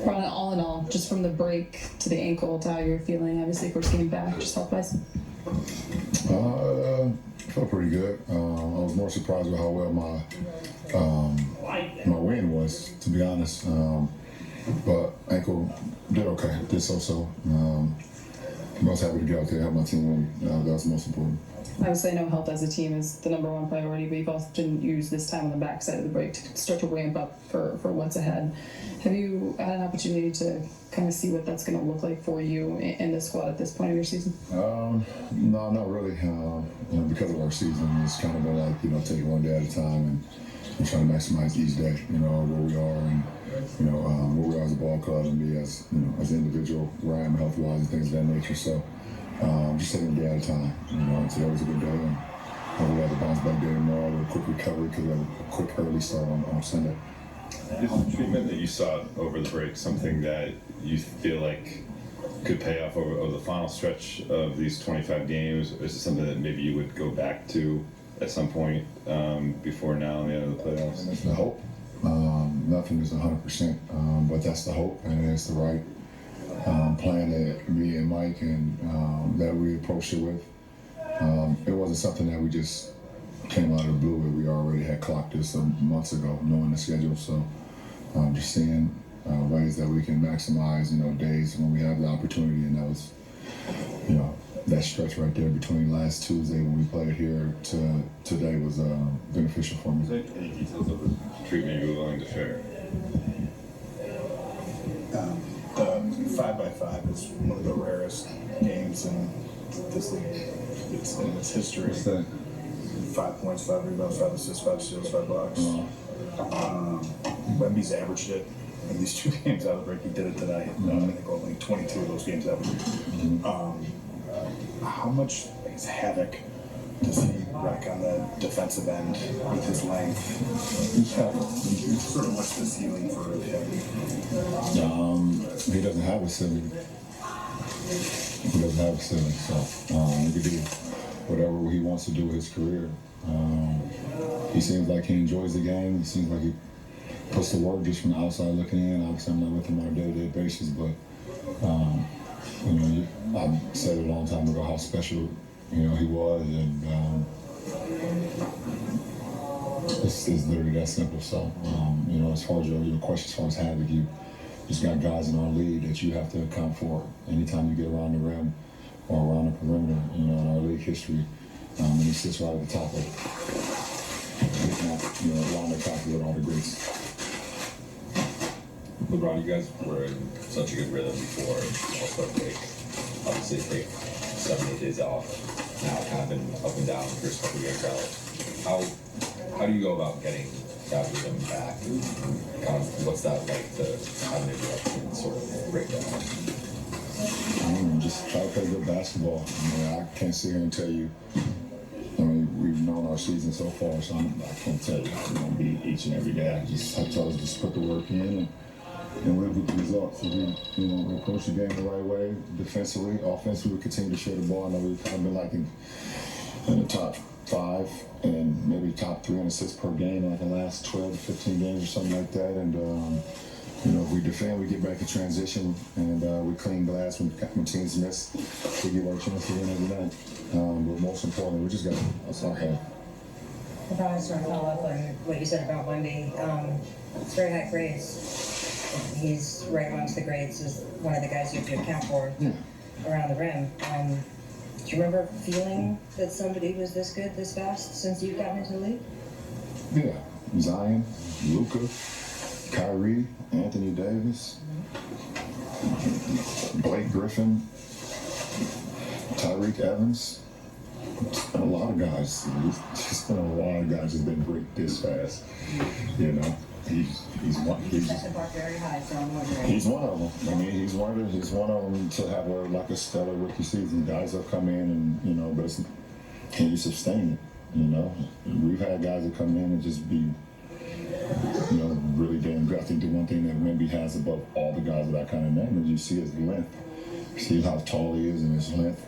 Ron, all in all, just from the break to the ankle to how you're feeling, obviously first game back, just health-wise? Felt pretty good. I was more surprised with how well my win was, to be honest. But ankle did okay, did so. I was happy to get out there, help my team win. That was most important. Obviously, I know health as a team is the number one priority, but you've often used this time on the backside of the break to start to ramp up for what's ahead. Have you had an opportunity to kind of see what that's going to look like for you in the squad at this point of your season? No, not really. Because of our season, it's kind of been like, take it one day at a time and trying to maximize each day, where we are and, where we are as a ball club and me as an individual, where I am health-wise and things of that nature. So just taking a day at a time, and today was a good day. And we have a bounce back day tomorrow with a quick recovery because we have a quick early start on Sunday. Is the treatment that you saw over the break something that you feel like could pay off over the final stretch of these 25 games? Or is it something that maybe you would go back to at some point before now and the end of the playoffs? And that's the hope. Nothing is 100%, but that's the hope, and it's the right plan that me and Mike and that we approached it with. It wasn't something that we just came out of the blue. We already had clocked this months ago, knowing the schedule. So just seeing ways that we can maximize, days when we have the opportunity. And that was, that stretch right there between last Tuesday when we played here to today was beneficial for me. Is there any details of the treatment you're willing to share? The 5x5 is one of the rarest games in this league. It's in its history. What's that? 5 points, 5 rebounds, 5 assists, 5 steals, 5 blocks. Wemby's averaged it in these 2 games out of the break. He did it tonight. I think only 22 of those games averaged. How much havoc does he wreak on the defensive end with his length? Sort of what's the ceiling for him? He doesn't have a ceiling. So he can do whatever he wants to do with his career. He seems like he enjoys the game. He seems like he puts the work just from the outside looking in. Obviously, I'm not with him on a day-to-day basis, but I said it a long time ago how special he was, and it's literally that simple. So as far as your question as far as havoc, you just got guys in our league that you have to account for anytime you get around the rim or around the perimeter. In our league history, and he sits right at the top of it. Around the top with all the greats. LeBron, you guys were in such a good rhythm before All-Star break. Obviously, take 7-8 days off. Now, kind of been up and down the first couple years out. How do you go about getting that rhythm back? Kind of, what's that like to have an interruption sort of break down? Just try to play good basketball. I can't sit here and tell you. We've known our season so far, so I can't tell you how it's going to be each and every day. I try to just put the work in and live with the results. So we approach the game the right way, defensively, offensively. We continue to share the ball. I know we've kind of been like in the top 5 and maybe top 3 in assists per game, like the last 12 to 15 games or something like that. And we defend, we get back in transition, and we clean glass when teams miss. We give our chance to win every night. But most importantly, we just got that's our head. I probably just want to follow up on what you said about Wemby. It's very high grades. He's right amongst the grades as one of the guys you have to account for around the rim. Do you remember feeling that somebody was this good this fast since you've gotten into the league? Yeah, Zion, Luka, Kyrie, Anthony Davis, Blake Griffin, Tyreek Evans. It's been a lot of guys. It's been a lot of guys who've been great this fast. He's one. Set the bar very high, so I'm wondering. He's one of them. He's one of them to have a stellar rookie season. Guys have come in and but can you sustain it? We've had guys that come in and just be really damn good. I think the one thing that Wemby has above all the guys that I kind of named is you see his length. You see how tall he is and his length.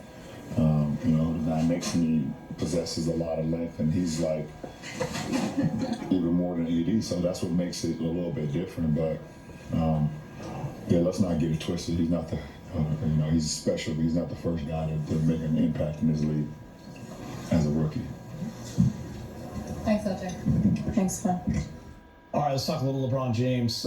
The guy next to me possesses a lot of length, and he's like even more than AD, so that's what makes it a little bit different. But Yeah, let's not get it twisted. He's not the, he's special, but he's not the first guy to make an impact in this league as a rookie. Thanks, LJ. Thanks, Glenn. All right, let's talk a little LeBron James.